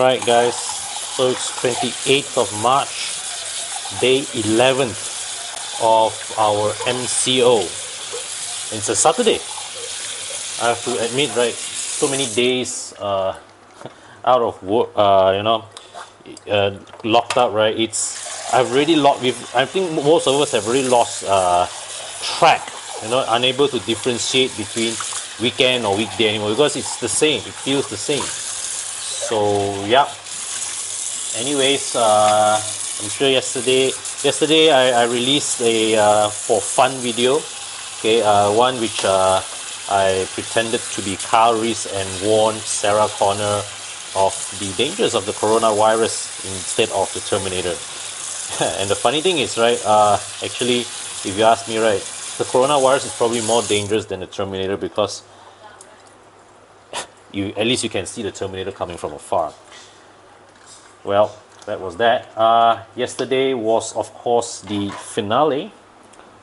Alright guys, so it's 28th of March, day 11th of our MCO. It's a Saturday. I have to admit, right, so many days out of work, locked out, right? I've really lost, I think most of us have really lost track, unable to differentiate between weekend or weekday anymore because it's the same, it feels the same. So yeah. Anyways, I'm sure yesterday I released a for fun video, okay, one which I pretended to be Aurizn and warned Sarah Connor of the dangers of the coronavirus instead of the Terminator. And the funny thing is, right, actually, if you ask me, right, the coronavirus is probably more dangerous than the Terminator because at least you can see the Terminator coming from afar. Well, that was that. Yesterday was, of course, the finale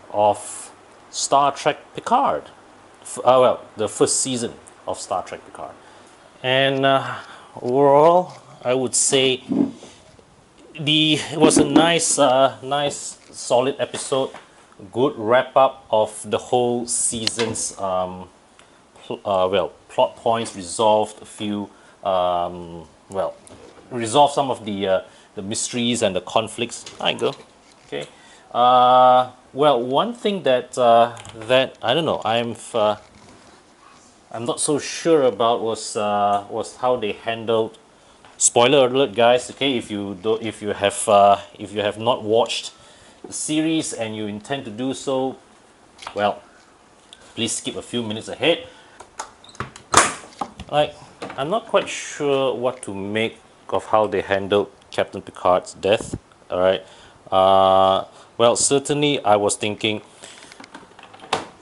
of Star Trek Picard. The first season of Star Trek Picard. And overall, I would say it was a nice, solid episode. Good wrap up of the whole season's plot points, resolved a few, resolve some of the mysteries and the conflicts. Hi, go. Okay. Well, one thing that I don't know, I'm not so sure about was how they handled. Spoiler alert, guys. Okay, if you have not watched the series and you intend to do so, well, please skip a few minutes ahead. I'm not quite sure what to make of how they handled Captain Picard's death. All right. Well, certainly I was thinking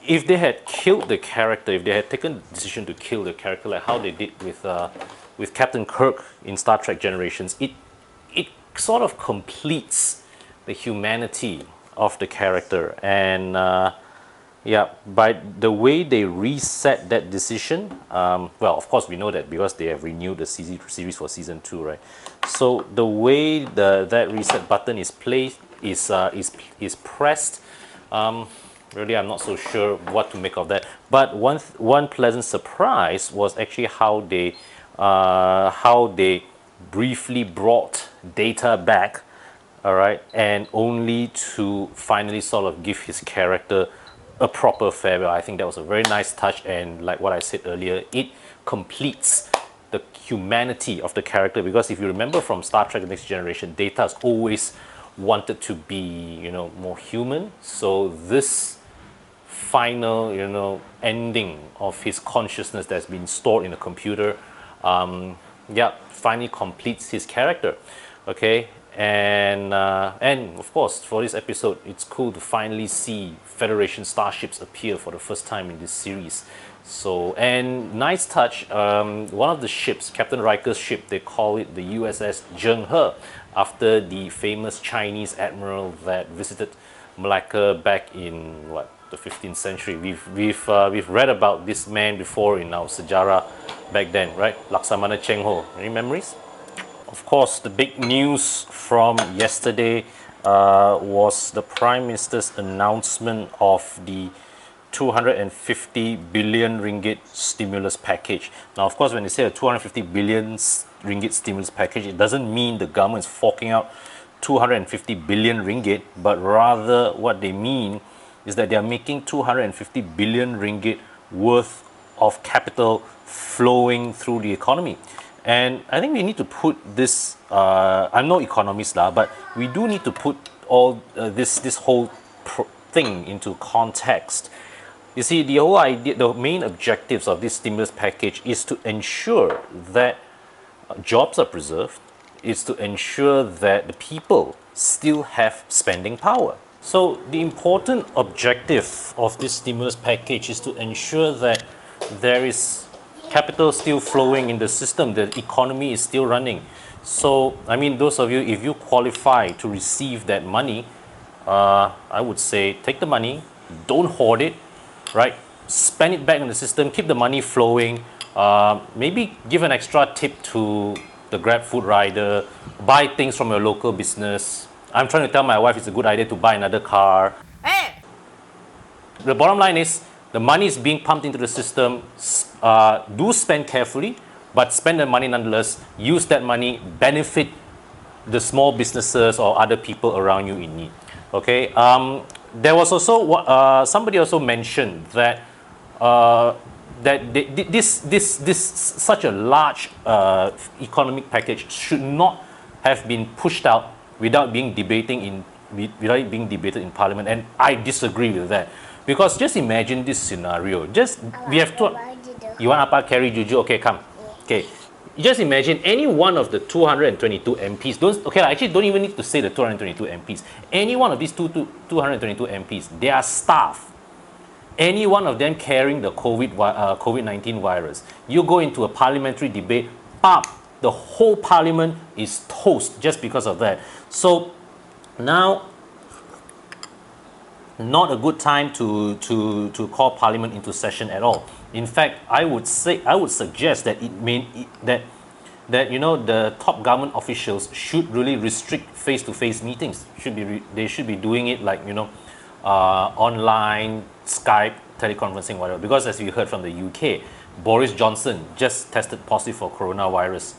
if they had killed the character, if they had taken the decision to kill the character like how they did with Captain Kirk in Star Trek Generations, it sort of completes the humanity of the character. And yeah, by the way they reset that decision, well, of course we know that because they have renewed the series for season 2, right? So the way that reset button is placed is pressed. Really, I'm not so sure what to make of that. But one pleasant surprise was actually how they briefly brought Data back, all right, and only to finally sort of give his character a proper farewell. I think that was a very nice touch, and like what I said earlier, it completes the humanity of the character, because if you remember from Star Trek The Next Generation, Data has always wanted to be, more human. So this final, ending of his consciousness that's been stored in a computer, finally completes his character. Okay. And of course, for this episode, it's cool to finally see Federation starships appear for the first time in this series. So, and nice touch, one of the ships, Captain Riker's ship, they call it the USS Zheng He, after the famous Chinese admiral that visited Malacca back in the 15th century. We've read about this man before in our sejarah back then, right? Laksamana Cheng Ho. Any memories? Of course, the big news from yesterday was the Prime Minister's announcement of the 250 billion ringgit stimulus package. Now, of course, when they say a 250 billion ringgit stimulus package, it doesn't mean the government is forking out 250 billion ringgit, but rather what they mean is that they are making 250 billion ringgit worth of capital flowing through the economy. And I think we need to put this, I'm no economist, but we do need to put all this whole thing into context. You see, the whole idea, the main objectives of this stimulus package is to ensure that jobs are preserved, is to ensure that the people still have spending power. So the important objective of this stimulus package is to ensure that there is capital still flowing in the system, the economy is still running. So, I mean, those of you, if you qualify to receive that money, I would say take the money, don't hoard it, right? Spend it back in the system, keep the money flowing, maybe give an extra tip to the Grab food rider, buy things from your local business. I'm trying to tell my wife it's a good idea to buy another car. The bottom line is the money is being pumped into the system. Do spend carefully, but spend the money nonetheless. Use that money, benefit the small businesses or other people around you in need. Okay. There was also somebody also mentioned that this such a large economic package should not have been pushed out without being debated in Parliament, and I disagree with that, because just imagine this scenario. We have to. You want Appa carry Juju? Okay, come. Okay. Just imagine any one of the 222 MPs. Actually, don't even need to say the 222 MPs. Any one of these 222 MPs, they are staff. Any one of them carrying the COVID-19 virus. You go into a parliamentary debate, the whole parliament is toast just because of that. So now, not a good time to call parliament into session at all. In fact, I would suggest that the top government officials should really restrict face-to-face meetings. They should be doing it like online, Skype, teleconferencing, whatever. Because as we heard from the UK, Boris Johnson just tested positive for coronavirus.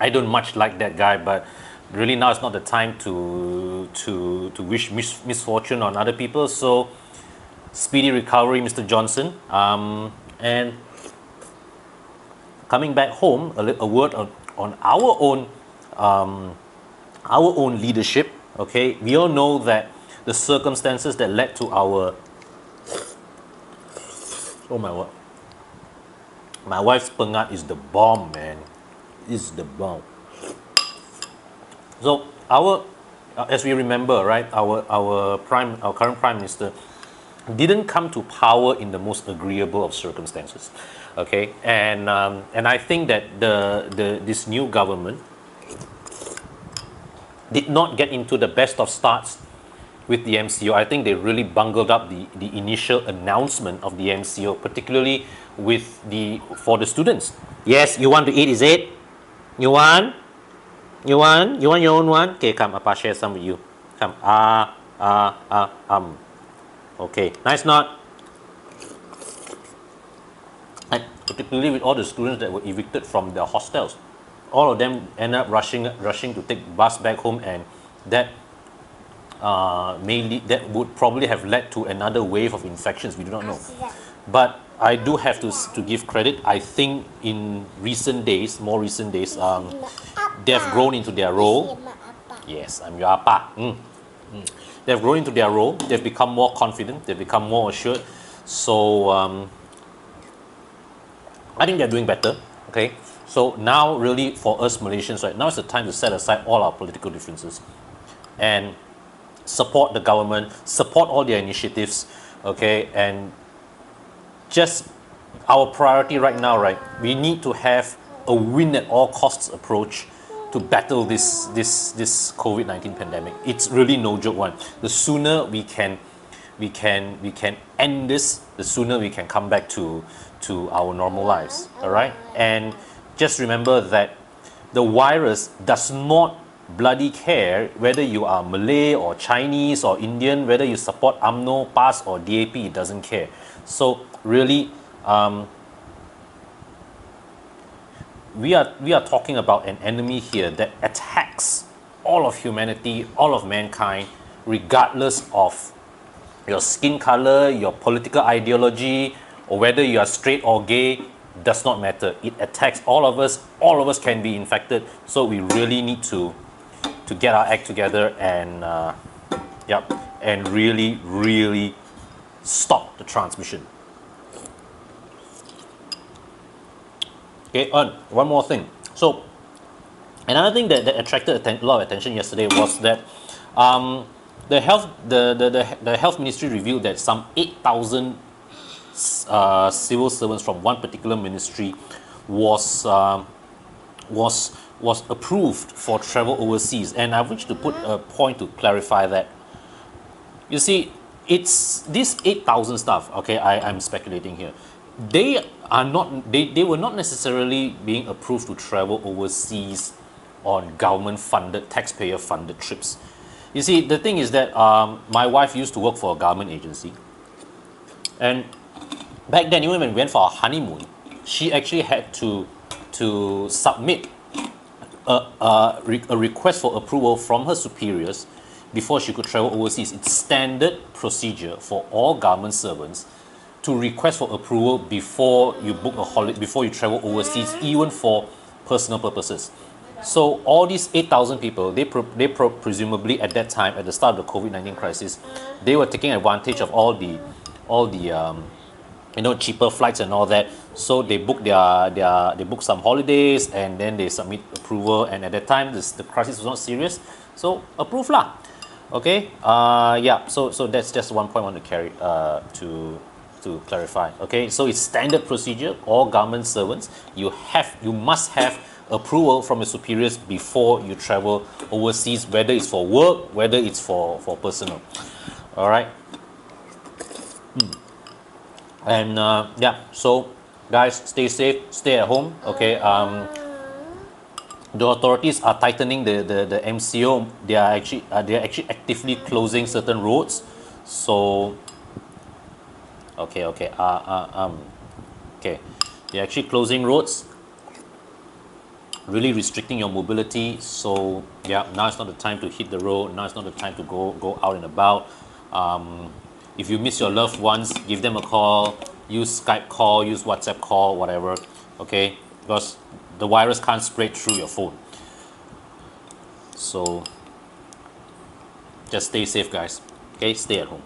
I don't much like that guy, but really now is not the time to wish misfortune on other people. So speedy recovery, Mr. Johnson. And coming back home, a word on our own leadership. Okay, we all know that the circumstances that led to our my wife's pengat is the bomb, man. Is the bomb. So as we remember, right, our current prime minister didn't come to power in the most agreeable of circumstances, okay, and I think that this new government did not get into the best of starts with the MCO. I think they really bungled up the initial announcement of the MCO, particularly for the students. Yes, you want to eat, is it? You want your own one? Okay, come, Appa share some with you. Come. Okay, nice not? And particularly with all the students that were evicted from their hostels, all of them ended up rushing to take bus back home, and that that would probably have led to another wave of infections. We do not know. But I do have to give credit. I think in more recent days, they have grown into their role. Yes, I'm your Appa. They've grown into their role. They've become more confident. They've become more assured. So I think they're doing better. Okay. So now, really, for us Malaysians, right now is the time to set aside all our political differences and support the government, support all their initiatives. Okay, and just our priority right now, right? We need to have a win at all costs approach to battle this COVID-19 pandemic. It's really no joke one. The sooner we can end this, the sooner we can come back to our normal lives. All right, and just remember that the virus does not bloody care whether you are Malay or Chinese or Indian, whether you support UMNO, PAS or DAP. It doesn't care. So really, we are talking about an enemy here that attacks all of humanity, all of mankind, regardless of your skin color, your political ideology, or whether you are straight or gay. Does not matter. It attacks all of us. All of us can be infected. So we really need to get our act together and and really stop the transmission. Okay, one more thing. So another thing that attracted a lot of attention yesterday was that the health ministry revealed that some 8,000 civil servants from one particular ministry was approved for travel overseas, and I wish to put a point to clarify that. You see, it's this 8,000 staff. Okay, I'm speculating here. They are not, they were not necessarily being approved to travel overseas on government funded, taxpayer funded trips. You see, the thing is that my wife used to work for a government agency, and back then, even when we went for our honeymoon, she actually had to submit a request for approval from her superiors before she could travel overseas. It's standard procedure for all government servants to request for approval before you book a holiday, before you travel overseas, even for personal purposes. So all these 8,000 people, presumably at that time, at the start of the COVID-19 crisis, they were taking advantage of all the cheaper flights and all that. So they book they book some holidays, and then they submit approval. And at that time, the crisis was not serious, so approve lah. Okay. Yeah. So that's just one point I want to carry to clarify. Okay. So it's standard procedure. All government servants, you must have approval from your superiors before you travel overseas, whether it's for work, whether it's for personal. All right. And yeah, so guys, stay safe, stay at home. Okay. The authorities are tightening the MCO. They are actually actively closing certain roads. So okay. Okay, they're actually closing roads, really restricting your mobility. So yeah, now it's not the time to hit the road. Now it's not the time to go out and about. If you miss your loved ones, give them a call, use Skype call, use WhatsApp call, whatever, okay? Because the virus can't spread through your phone. So just stay safe, guys. Okay, stay at home.